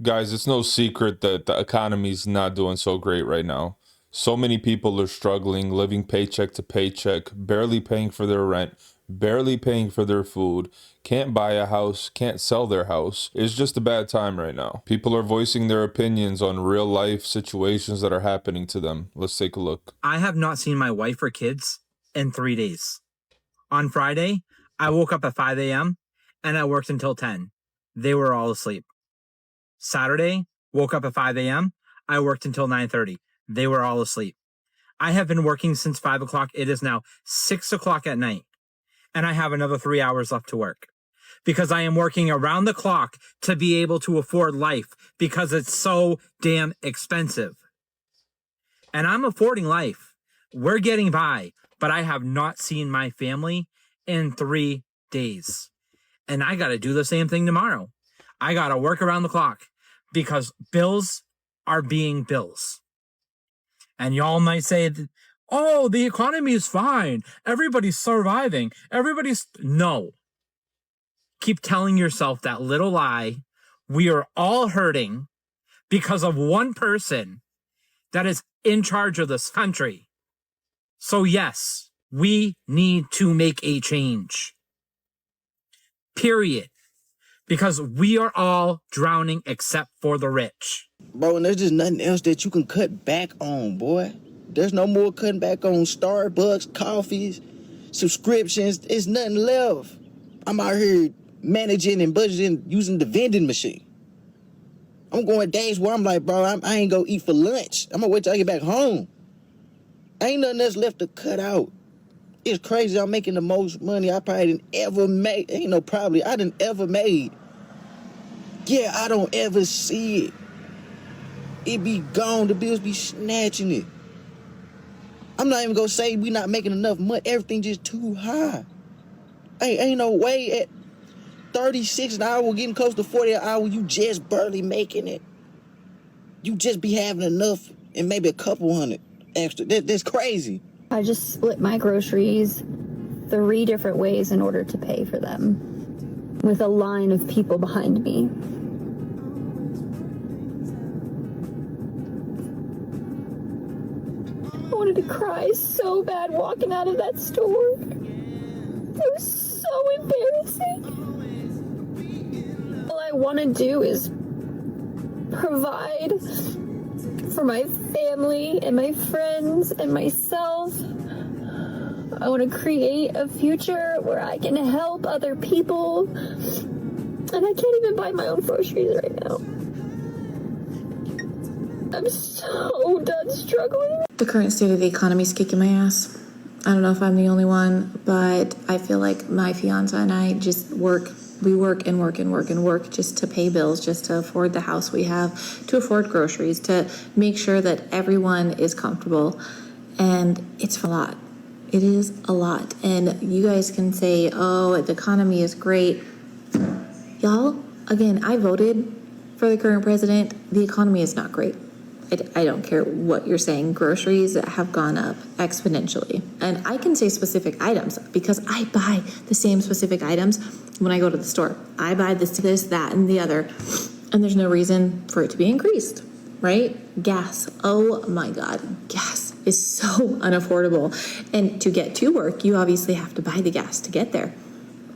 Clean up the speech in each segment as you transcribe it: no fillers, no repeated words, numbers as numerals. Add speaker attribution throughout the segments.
Speaker 1: Guys, it's no secret that the economy's not doing so great right now. So many people are struggling, living paycheck to paycheck, barely paying for their rent, barely paying for their food, can't buy a house, can't sell their house. It's just a bad time right now. People are voicing their opinions on real life situations that are happening to them. Let's take a look.
Speaker 2: I have not seen my wife or kids in 3 days. On Friday, I woke up at 5 a.m. and I worked until 10. They were all asleep. Saturday, woke up at 5 a.m. I worked until 9:30. They were all asleep. I have been working since 5 o'clock. It is now 6 o'clock at night, and I have another 3 hours left to work because I am working around the clock to be able to afford life because it's so damn expensive. And I'm affording life. We're getting by, but I have not seen my family in 3 days. And I got to do the same thing tomorrow. I got to work around the clock because bills are being bills. And y'all might say, oh, the economy is fine. Everybody's surviving. No. Keep telling yourself that little lie. We are all hurting because of one person that is in charge of this country. So yes, we need to make a change. Period. Because we are all drowning except for the rich.
Speaker 3: Bro, and there's just nothing else that you can cut back on, boy. There's no more cutting back on Starbucks, coffees, subscriptions. There's nothing left. I'm out here managing and budgeting using the vending machine. I'm going days where I'm like, bro, I ain't gonna eat for lunch. I'm gonna wait till I get back home. Ain't nothing else left to cut out. It's crazy. I'm making the most money I probably didn't ever make. Ain't no probably. I didn't ever made. Yeah, I don't ever see it. It be gone. The bills be snatching it. I'm not even gonna say we not making enough money. Everything just too high. Ain't no way at 36 an hour, getting close to 40 an hour, you just barely making it. You just be having enough and maybe a couple hundred extra. That's crazy.
Speaker 4: I just split my groceries 3 different ways in order to pay for them, with a line of people behind me. I wanted to cry so bad walking out of that store. It was so embarrassing. All I want to do is provide for my family and my friends and myself. I want to create a future where I can help other people. And I can't even buy my own groceries right now. I'm so done struggling.
Speaker 5: The current state of the economy is kicking my ass. I don't know if I'm the only one, but I feel like my fiance and I just work. We work and work and work and work just to pay bills, just to afford the house we have, to afford groceries, to make sure that everyone is comfortable. And it's a lot. It is a lot. And you guys can say, oh, the economy is great. Y'all, again, I voted for the current president. The economy is not great. I don't care what you're saying. Groceries have gone up exponentially. And I can say specific items because I buy the same specific items when I go to the store. I buy this, that, and the other. And there's no reason for it to be increased, right? Gas. Oh my God. Gas is so unaffordable. And to get to work, you obviously have to buy the gas to get there.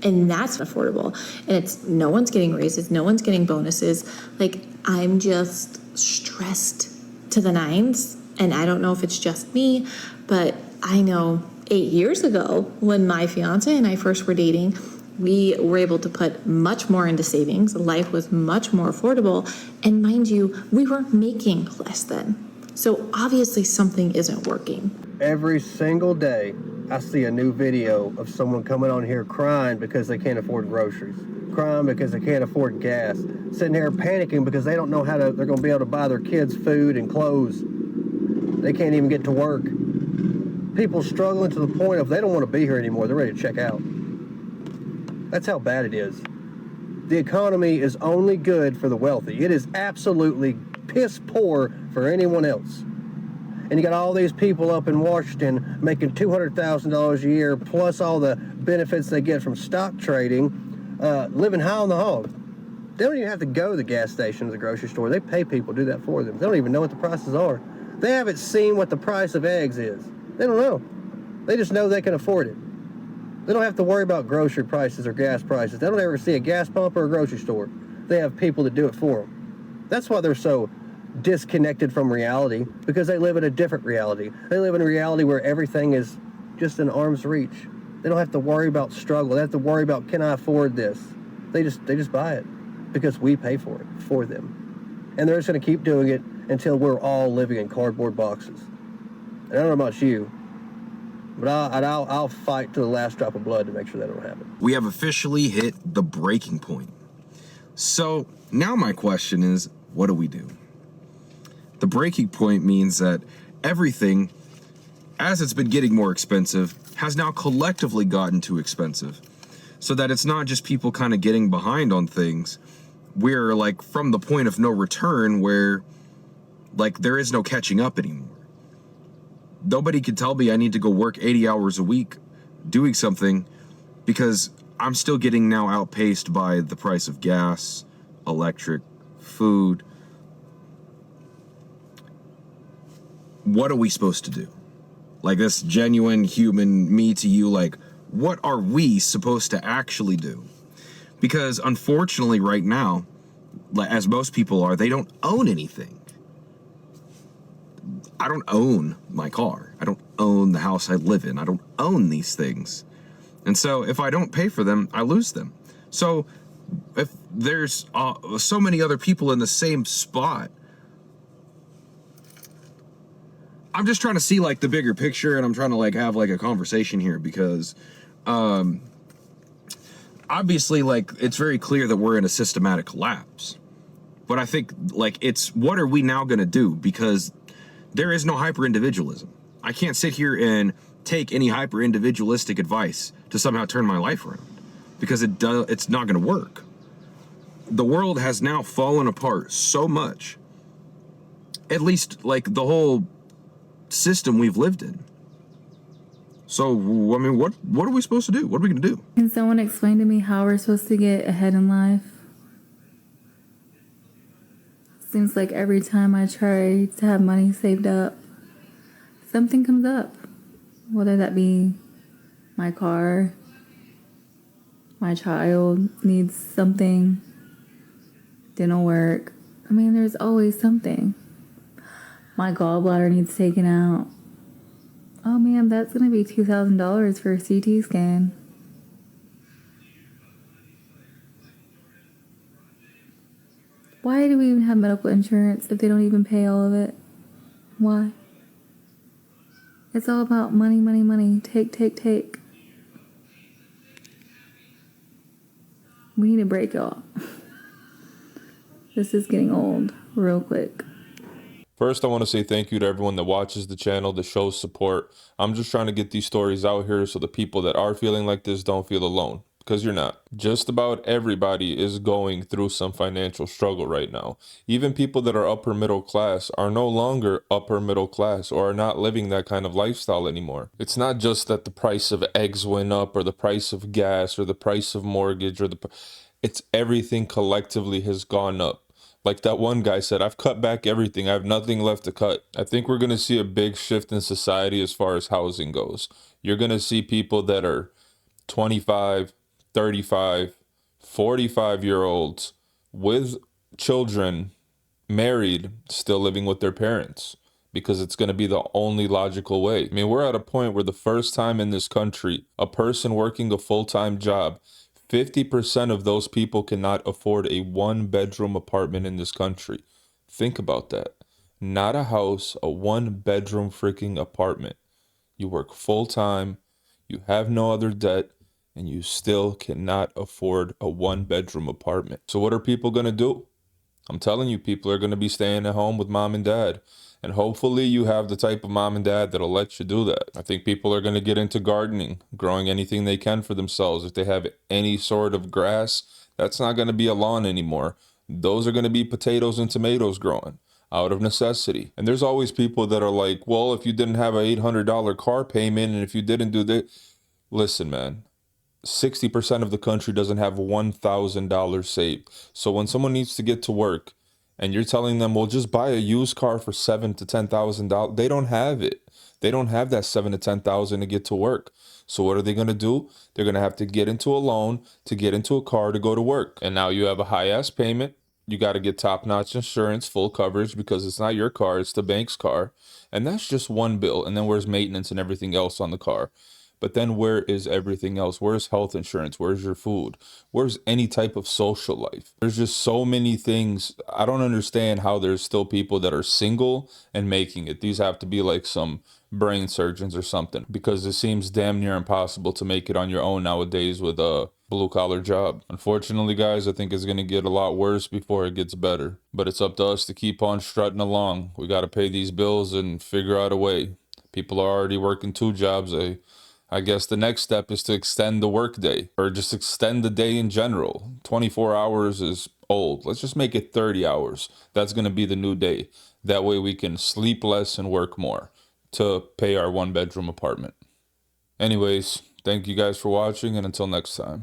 Speaker 5: And that's affordable. And it's no one's getting raises. No one's getting bonuses. Like, I'm just stressed to the nines, and I don't know if it's just me, but I know 8 years ago when my fiance and I first were dating, we were able to put much more into savings. Life was much more affordable, and mind you, we were making less then. So obviously something isn't working.
Speaker 6: Every single day, I see a new video of someone coming on here crying because they can't afford groceries, crying because they can't afford gas, sitting here panicking because they don't know how they're going to be able to buy their kids food and clothes. They can't even get to work. People struggling to the point of they don't want to be here anymore. They're ready to check out. That's how bad it is. The economy is only good for the wealthy. It is absolutely piss poor for anyone else. And you got all these people up in Washington making $200,000 a year, plus all the benefits they get from stock trading, living high on the hog. They don't even have to go to the gas station or the grocery store. They pay people to do that for them. They don't even know what the prices are. They haven't seen what the price of eggs is. They don't know. They just know they can afford it. They don't have to worry about grocery prices or gas prices. They don't ever see a gas pump or a grocery store. They have people to do it for them. That's why they're so disconnected from reality, because they live in a different reality. They live in a reality where everything is just in arm's reach. They don't have to worry about struggle. They have to worry about, can I afford this? They just buy it because we pay for it for them. And they're just going to keep doing it until we're all living in cardboard boxes. And I don't know about you, but I'll fight to the last drop of blood to make sure that don't happen.
Speaker 7: We have officially hit the breaking point. So now my question is, what do we do? The breaking point means that everything, as it's been getting more expensive, has now collectively gotten too expensive. So that it's not just people kind of getting behind on things. We're like from the point of no return where like there is no catching up anymore. Nobody can tell me I need to go work 80 hours a week doing something because I'm still getting now outpaced by the price of gas, electric, food. What are we supposed to do? Like this genuine human me to you, like what are we supposed to actually do? Because unfortunately right now, as most people are, they don't own anything. I don't own my car. I don't own the house I live in. I don't own these things. And so if I don't pay for them, I lose them. So if there's so many other people in the same spot, I'm just trying to see like the bigger picture, and I'm trying to like have like a conversation here because obviously like it's very clear that we're in a systematic collapse. But I think like it's what are we now going to do? Because there is no hyper individualism. I can't sit here and take any hyper individualistic advice to somehow turn my life around because it's not going to work. The world has now fallen apart so much. At least like the whole system we've lived in. So, I mean, what are we supposed to do? What are we going to do?
Speaker 8: Can someone explain to me how we're supposed to get ahead in life? Seems like every time I try to have money saved up, something comes up. Whether that be my car, my child needs something, dental work. I mean, there's always something. My gallbladder needs taken out. Oh man, that's gonna be $2,000 for a CT scan. Why do we even have medical insurance if they don't even pay all of it? Why? It's all about money, money, money. Take, take, take. We need a break, y'all. This is getting old real quick.
Speaker 1: First, I want to say thank you to everyone that watches the channel, that shows support. I'm just trying to get these stories out here so the people that are feeling like this don't feel alone, because you're not. Just about everybody is going through some financial struggle right now. Even people that are upper middle class are no longer upper middle class or are not living that kind of lifestyle anymore. It's not just that the price of eggs went up or the price of gas or the price of mortgage or it's everything collectively has gone up. Like that one guy said, I've cut back everything. I have nothing left to cut. I think we're going to see a big shift in society as far as housing goes. You're going to see people that are 25, 35, 45-year-olds with children, married, still living with their parents, because it's going to be the only logical way. I mean, we're at a point where the first time in this country, a person working a full-time job, 50% of those people cannot afford a one-bedroom apartment in this country. Think about that. Not a house, a one-bedroom freaking apartment. You work full-time, you have no other debt, and you still cannot afford a one-bedroom apartment. So what are people going to do? I'm telling you, people are going to be staying at home with mom and dad. And hopefully you have the type of mom and dad that'll let you do that. I think people are going to get into gardening, growing anything they can for themselves. If they have any sort of grass, that's not going to be a lawn anymore. Those are going to be potatoes and tomatoes growing out of necessity. And there's always people that are like, well, if you didn't have an $800 car payment and if you didn't do that. Listen, man, 60% of the country doesn't have $1,000 saved. So when someone needs to get to work and you're telling them, well, just buy a used car for $7,000 to $10,000, they don't have it. They don't have that $7,000 to $10,000 to get to work. So what are they going to do? They're going to have to get into a loan to get into a car to go to work. And now you have a high ass payment. You got to get top-notch insurance, full coverage, because it's not your car, it's the bank's car. And that's just one bill. And then where's maintenance and everything else on the car? But then where is everything else? Where's health insurance? Where's your food? Where's any type of social life? There's just so many things. I don't understand how there's still people that are single and making it. These have to be like some brain surgeons or something, because it seems damn near impossible to make it on your own nowadays with a blue collar job. Unfortunately, guys, I think it's going to get a lot worse before it gets better. But it's up to us to keep on strutting along. We got to pay these bills and figure out a way. People are already working 2 jobs. I guess the next step is to extend the workday, or just extend the day in general. 24 hours is old. Let's just make it 30 hours. That's going to be the new day. That way we can sleep less and work more to pay our 1-bedroom apartment. Anyways, thank you guys for watching, and until next time.